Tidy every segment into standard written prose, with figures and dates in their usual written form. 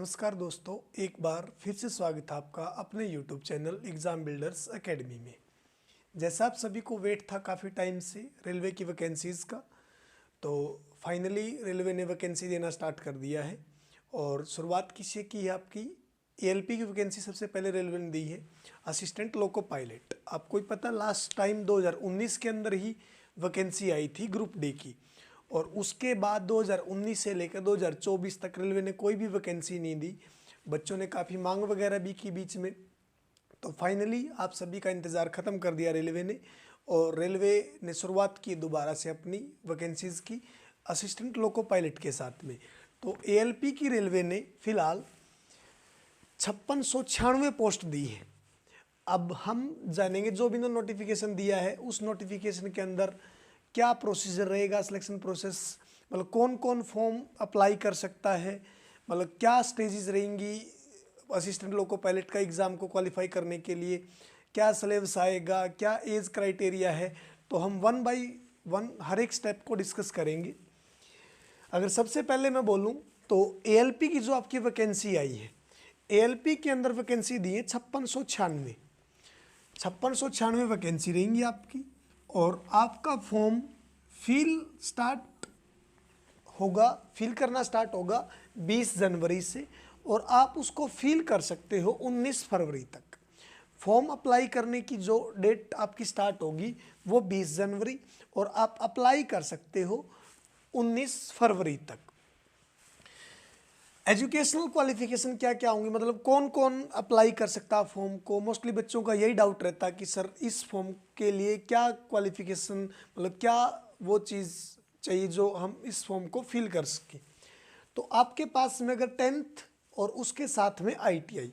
नमस्कार दोस्तों, एक बार फिर से स्वागत है आपका अपने YouTube channel exam builders academy में। जैसा आप सभी को वेट था काफ़ी टाइम से रेलवे की वैकेंसीज़ का, तो फाइनली रेलवे ने वैकेंसी देना स्टार्ट कर दिया है। और शुरुआत किससे की है? आपकी ALP की वैकेंसी सबसे पहले रेलवे ने दी है, असिस्टेंट लोको पायलट। आपको ही पता, लास्ट टाइम 2019 के अंदर ही वैकेंसी आई थी ग्रुप डी की, और उसके बाद 2019 से लेकर 2024 तक रेलवे ने कोई भी वैकेंसी नहीं दी। बच्चों ने काफ़ी मांग वगैरह भी की बीच में, तो फाइनली आप सभी का इंतज़ार ख़त्म कर दिया रेलवे ने, और रेलवे ने शुरुआत की दोबारा से अपनी वैकेंसीज़ की असिस्टेंट लोको पायलट के साथ में। तो ALP की रेलवे ने फ़िलहाल 5696 पोस्ट दी है। अब हम जानेंगे जो भी नोटिफिकेशन दिया है उस नोटिफिकेशन के अंदर क्या प्रोसीजर रहेगा, सिलेक्शन प्रोसेस, मतलब कौन कौन फॉर्म अप्लाई कर सकता है, मतलब क्या स्टेजेस रहेंगी असिस्टेंट लोको पायलट का एग्ज़ाम को क्वालिफाई करने के लिए, क्या सिलेबस आएगा, क्या एज क्राइटेरिया है। तो हम वन बाय वन हर एक स्टेप को डिस्कस करेंगे। अगर सबसे पहले मैं बोलूं तो ALP की जो आपकी वैकेंसी आई है, ALP के अंदर वैकेंसी दी है 5696 वैकेंसी रहेंगी आपकी, और आपका फॉर्म फिल करना स्टार्ट होगा 20 जनवरी से, और आप उसको फिल कर सकते हो 19 फरवरी तक। फॉर्म अप्लाई करने की जो डेट आपकी स्टार्ट होगी वो 20 जनवरी, और आप अप्लाई कर सकते हो 19 फरवरी तक। एजुकेशनल क्वालिफिकेशन क्या क्या होंगी, मतलब कौन कौन अप्लाई कर सकता है फॉर्म को। मोस्टली बच्चों का यही डाउट रहता है कि सर इस फॉर्म के लिए क्या क्वालिफिकेशन, मतलब क्या वो चीज़ चाहिए जो हम इस फॉर्म को फिल कर सकें। तो आपके पास में अगर 10th और उसके साथ में ITI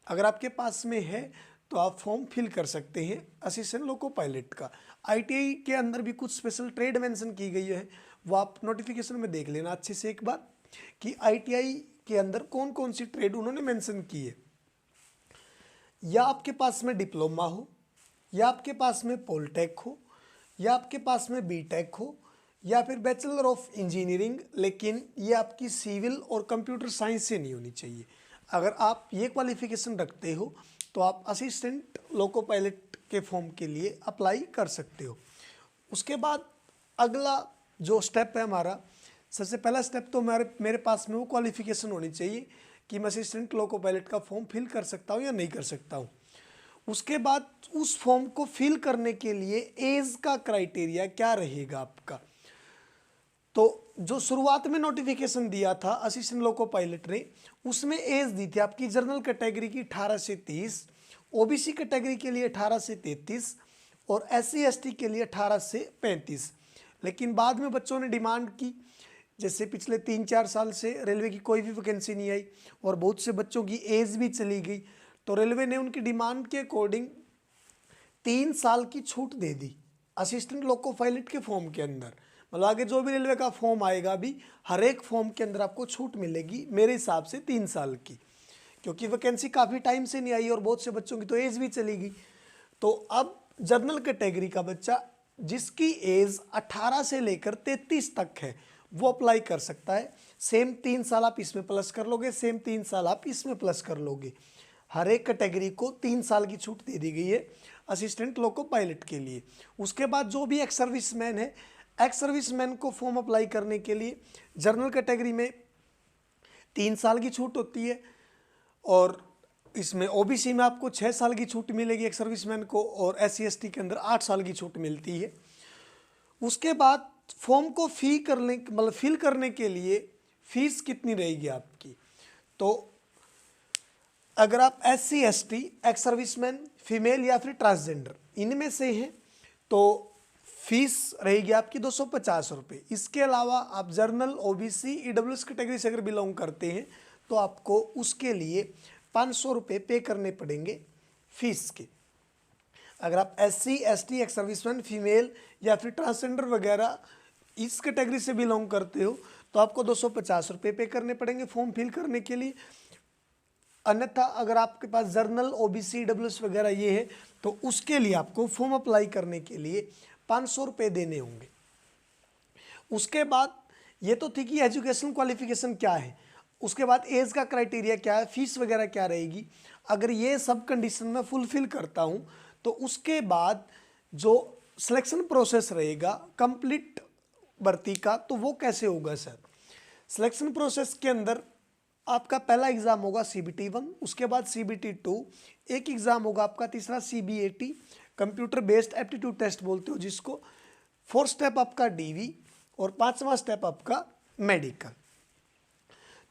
अगर आपके पास में है तो आप फॉर्म फिल कर सकते हैं असिस्टेंट लोको पायलट का। ITI के अंदर भी कुछ स्पेशल ट्रेड मेंशन की गई है, वो आप नोटिफिकेशन में देख लेना अच्छे से एक बार कि ITI के अंदर कौन कौन सी ट्रेड उन्होंने मेंशन की है। या आपके पास में डिप्लोमा हो, या आपके पास में पॉलिटेक हो, या आपके पास में BTech हो, या फिर बैचलर ऑफ इंजीनियरिंग, लेकिन ये आपकी सिविल और कंप्यूटर साइंस से नहीं होनी चाहिए। अगर आप ये क्वालिफिकेशन रखते हो तो आप असिस्टेंट लोको पायलट के फॉर्म के लिए अप्लाई कर सकते हो। उसके बाद अगला जो स्टेप है हमारा, सबसे पहला स्टेप तो मेरे पास में वो क्वालिफिकेशन होनी चाहिए कि मैं असिस्टेंट लोको पायलट का फॉर्म फिल कर सकता हूँ या नहीं कर सकता हूँ। उसके बाद उस फॉर्म को फिल करने के लिए एज का क्राइटेरिया क्या रहेगा आपका। तो जो शुरुआत में नोटिफिकेशन दिया था असिस्टेंट लोको पायलट ने, उसमें एज दी थी आपकी जनरल कैटेगरी की 18 से 30, OBC कैटेगरी के लिए 18 से 33, और SC ST के लिए 18 से 35। लेकिन बाद में बच्चों ने डिमांड की, जैसे पिछले 3-4 साल से रेलवे की कोई भी वैकेंसी नहीं आई और बहुत से बच्चों की एज भी चली गई, तो रेलवे ने उनकी डिमांड के अकॉर्डिंग 3 साल की छूट दे दी असिस्टेंट लोको पायलट के फॉर्म के अंदर। मतलब आगे जो भी रेलवे का फॉर्म आएगा भी, हर एक फॉर्म के अंदर आपको छूट मिलेगी मेरे हिसाब से 3 साल की, क्योंकि वैकेंसी काफ़ी टाइम से नहीं आई और बहुत से बच्चों की तो एज भी चली गई। तो अब जनरल कैटेगरी का बच्चा जिसकी एज 18 से लेकर 33 तक है वो अप्लाई कर सकता है। सेम 3 साल आप इसमें प्लस कर लोगे, सेम 3 साल आप इसमें प्लस कर लोगे। हर एक कैटेगरी को 3 साल की छूट दे दी गई है असिस्टेंट लोको पायलट के लिए। उसके बाद जो भी एक्स सर्विसमैन है, एक्स सर्विसमैन को फॉर्म अप्लाई करने के लिए जनरल कैटेगरी में 3 साल की छूट होती है, और इसमें OBC में आपको 6 साल की छूट मिलेगी एक्स सर्विसमैन को, और SC ST के अंदर 8 साल की छूट मिलती है। उसके बाद फॉर्म को फिल करने के लिए फीस कितनी रहेगी आपकी। तो अगर आप SC ST, ex serviceman, female या फिर ट्रांसजेंडर इनमें से हैं तो फीस रहेगी आपकी 250 रुपये। इसके अलावा आप जर्नल, OBC, EWS कैटेगरी से अगर बिलोंग करते हैं तो आपको उसके लिए 500 रुपये पे करने पड़ेंगे फीस के। अगर आप SC ST, ex serviceman, female या फिर ट्रांसजेंडर वगैरह इस कैटेगरी से बिलोंग करते हो तो आपको 250 रुपये पे करने पड़ेंगे फॉर्म फिल करने के लिए। अन्यथा अगर आपके पास जर्नल, OBC, EWS वगैरह ये है तो उसके लिए आपको फॉर्म अप्लाई करने के लिए 500 रुपये देने होंगे। उसके बाद ये तो थी कि एजुकेशन क्वालिफिकेशन क्या है। उसके बाद एज का क्राइटेरिया क्या है, फीस वगैरह क्या रहेगी। अगर ये सब कंडीशन में फुलफिल करता हूँ तो उसके बाद जो सिलेक्शन प्रोसेस रहेगा कंप्लीट भर्ती का, तो वो कैसे होगा सर। सिलेक्शन प्रोसेस के अंदर आपका पहला एग्जाम होगा CBT 1, उसके बाद CBT 2, एक एग्जाम होगा आपका तीसरा CBAT computer based aptitude test बोलते हो जिसको, 4th स्टेप आपका DV और 5वां स्टेप आपका मेडिकल।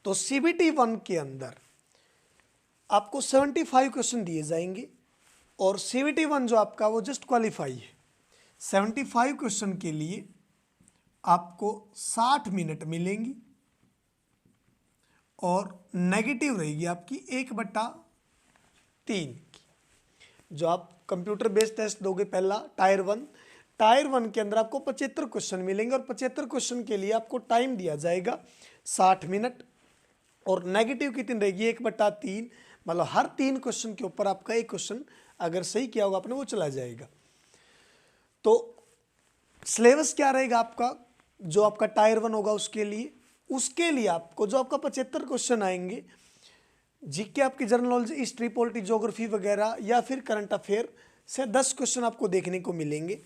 तो CBT 1 के अंदर आपको 75 क्वेश्चन दिए जाएंगे और CBT 1 जो आपका वो जस्ट क्वालिफाई है। 75 क्वेश्चन के लिए आपको 60 मिनट मिलेंगी और नेगेटिव रहेगी आपकी 1/3 की। जो आप कंप्यूटर बेस्ड टेस्ट दोगे पहला टायर 1 के अंदर आपको 75 क्वेश्चन मिलेंगे और 75 क्वेश्चन के लिए आपको टाइम दिया जाएगा 60 मिनट और नेगेटिव कितनी रहेगी 1/3, मतलब हर 3 क्वेश्चन के ऊपर आपका एक क्वेश्चन अगर सही किया होगा आपने वो चला जाएगा। तो सिलेबस क्या रहेगा आपका, जो आपका टायर 1 होगा उसके लिए आपको जो आपका 75 क्वेश्चन आएंगे, जीके आपकी general knowledge, history, polity, geography वगैरह या फिर करंट अफेयर से 10 क्वेश्चन आपको देखने को मिलेंगे।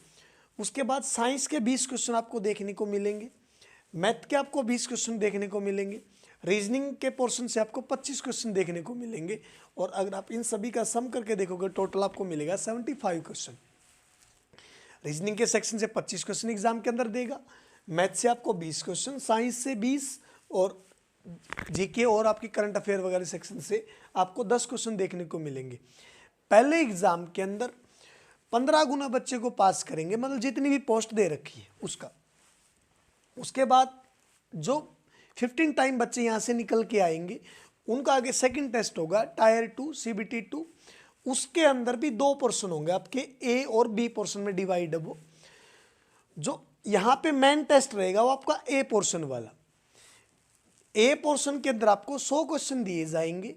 उसके बाद साइंस के 20 क्वेश्चन आपको देखने को मिलेंगे, मैथ के आपको 20 क्वेश्चन देखने को मिलेंगे, रीजनिंग के पोर्शन से आपको 25 क्वेश्चन देखने को मिलेंगे और अगर आप इन सभी का सम करके देखोगे टोटल आपको मिलेगा 75 क्वेश्चन। रीजनिंग के सेक्शन से 25 क्वेश्चन एग्जाम के अंदर देगा, मैथ से आपको 20 क्वेश्चन, साइंस से 20 और जीके और आपकी करंट अफेयर वगैरह सेक्शन से आपको 10 क्वेश्चन देखने को मिलेंगे। पहले एग्जाम के अंदर 15 गुना बच्चे को पास करेंगे, मतलब जितनी भी पोस्ट दे रखी है उसका। उसके बाद जो 15 टाइम बच्चे यहाँ से निकल के आएंगे उनका आगे सेकंड टेस्ट होगा टायर 2 CBT 2, उसके अंदर भी 2 पोर्शन होंगे आपके, A और B पोर्शन में डिवाइड है वो। जो यहाँ पे मेन टेस्ट रहेगा वो आपका A पोर्शन वाला। A पोर्शन के अंदर आपको 100 क्वेश्चन दिए जाएंगे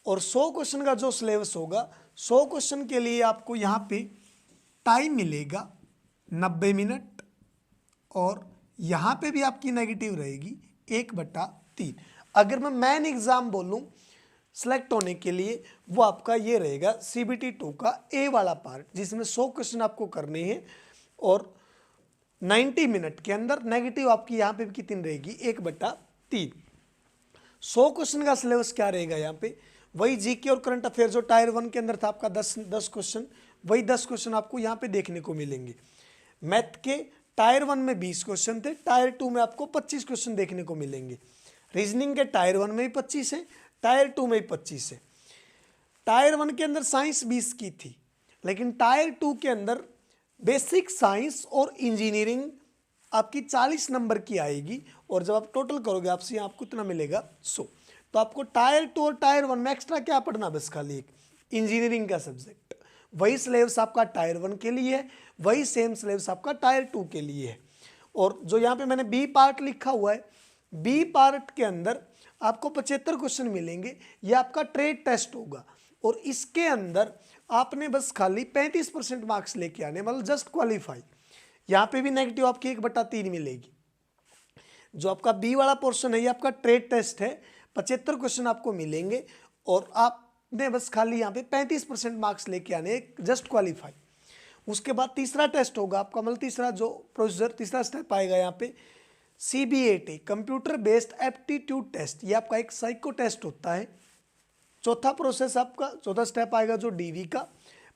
और 100 क्वेश्चन का जो सिलेबस होगा 100 क्वेश्चन के लिए आपको यहाँ पे टाइम मिलेगा 90 मिनट और यहाँ पे भी आपकी नेगेटिव रहेगी 1/3। अगर मैं मेन एग्जाम बोलूँ सेलेक्ट होने के लिए वो आपका ये रहेगा CBT 2 का A वाला पार्ट, जिसमें 100 क्वेश्चन आपको करने हैं और 90 मिनट के अंदर नेगेटिव आपकी यहाँ पे कितनी रहेगी 1/3। 100 क्वेश्चन का सिलेबस क्या रहेगा यहाँ पे, वही जीके और करंट अफेयर जो टायर 1 के अंदर था आपका 10 क्वेश्चन, वही 10 क्वेश्चन आपको यहाँ पे देखने को मिलेंगे। मैथ के टायर 1 में 20 क्वेश्चन थे, टायर 2 में आपको 25 क्वेश्चन देखने को मिलेंगे। रीजनिंग के टायर 1 में भी 25 है, टायर 2 में भी 25 है। टायर 1 के अंदर साइंस 20 की थी, लेकिन टायर 2 के अंदर बेसिक साइंस और इंजीनियरिंग आपकी 40 नंबर की आएगी और जब आप टोटल करोगे आपसे यहाँ आपको इतना मिलेगा 100। तो आपको टायर 2 और टायर 1 में एक्स्ट्रा क्या पढ़ना, बस खाली एक इंजीनियरिंग का सब्जेक्ट। वही सिलेबस आपका टायर 1 के लिए है, वही सेम सिलेबस आपका टायर 2 के लिए है। और जो यहाँ पे मैंने बी पार्ट लिखा हुआ है, बी पार्ट के अंदर आपको 75 क्वेश्चन मिलेंगे, ये आपका ट्रेड टेस्ट होगा और इसके अंदर आपने बस खाली 35% मार्क्स लेके आने, मतलब जस्ट क्वालिफाई। यहाँ पे भी नेगेटिव आपकी 1/3 मिलेगी। जो आपका बी वाला पोर्शन है ये आपका ट्रेड टेस्ट है, 75 क्वेश्चन आपको मिलेंगे और आपने बस खाली यहाँ पे 35% मार्क्स लेके आने, जस्ट क्वालिफाई। उसके बाद तीसरा टेस्ट होगा आपका, मतलब तीसरा जो प्रोसीजर, तीसरा स्टेप आएगा यहाँ पे CBAT computer based aptitude test, ये आपका एक साइको टेस्ट होता है। चौथा प्रोसेस आपका, चौथा स्टेप आएगा जो DV का,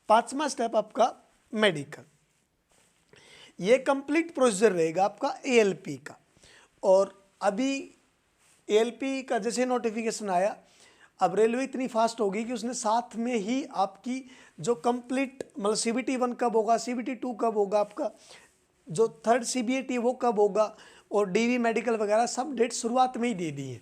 5वां स्टेप आपका मेडिकल। ये कंप्लीट प्रोसीजर रहेगा आपका ALP का। और अभी ALP का जैसे नोटिफिकेशन आया, अब रेलवे इतनी फास्ट होगी कि उसने साथ में ही आपकी जो कंप्लीट, मतलब CBT 1 कब होगा, CBT 2 कब होगा, आपका जो 3rd CBAT वो कब होगा और DV मेडिकल वगैरह सब डेट शुरुआत में ही दे दी है।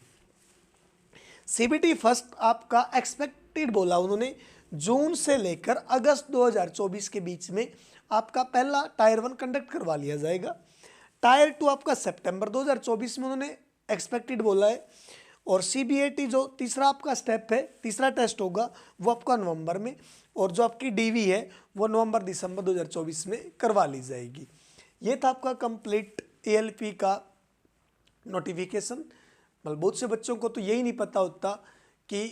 CBT फर्स्ट आपका एक्सपेक्टेड बोला उन्होंने जून से लेकर अगस्त 2024 के बीच में आपका पहला टायर 1 कंडक्ट करवा लिया जाएगा। टायर 2 आपका सितंबर 2024 में उन्होंने एक्सपेक्टेड बोला है और CBAT जो तीसरा आपका स्टेप है, तीसरा टेस्ट होगा वो आपका नवंबर में और जो आपकी DV है वो नवंबर दिसंबर 2024 में करवा ली जाएगी। ये था आपका कंप्लीट ALP का नोटिफिकेशन। मतलब बहुत से बच्चों को तो यही नहीं पता होता कि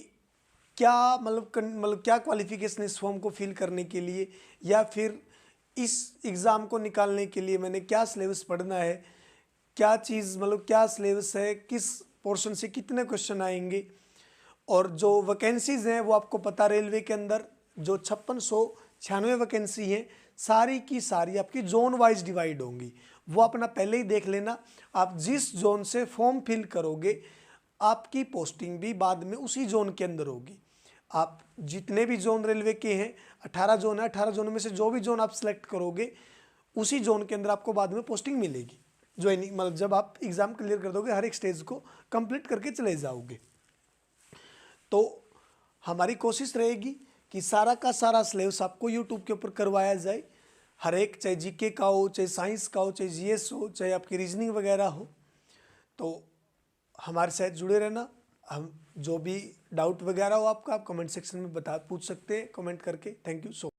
क्या मतलब क्या क्वालिफिकेशन इस फॉर्म को फिल करने के लिए, या फिर इस एग्ज़ाम को निकालने के लिए मैंने क्या सिलेबस पढ़ना है, क्या चीज़ मतलब क्या सिलेबस है, किस पोर्शन से कितने क्वेश्चन आएंगे। और जो वैकेंसीज़ हैं वो आपको पता, रेलवे के अंदर जो 5696 वैकेंसी हैं, सारी की सारी आपकी जोन वाइज डिवाइड होंगी। वो अपना पहले ही देख लेना। आप जिस जोन से फॉर्म फिल करोगे आपकी पोस्टिंग भी बाद में उसी जोन के अंदर होगी। आप जितने भी जोन रेलवे के हैं, 18 जोन है, 18 जोन में से जो भी जोन आप सेलेक्ट करोगे उसी जोन के अंदर आपको बाद में पोस्टिंग मिलेगी। ज्वाइनिंग मतलब जब आप एग्ज़ाम क्लियर कर दोगे, हर एक स्टेज को कंप्लीट करके चले जाओगे। तो हमारी कोशिश रहेगी कि सारा का सारा सिलेबस आपको यूट्यूब के ऊपर करवाया जाए। हर एक, चाहे जीके का हो, चाहे साइंस का हो, चाहे जीएस हो, चाहे आपकी रीजनिंग वगैरह हो। तो हमारे साथ जुड़े रहना। हम जो भी डाउट वगैरह हो आपका, आप कमेंट सेक्शन में पूछ सकते हैं कमेंट करके। Thank you so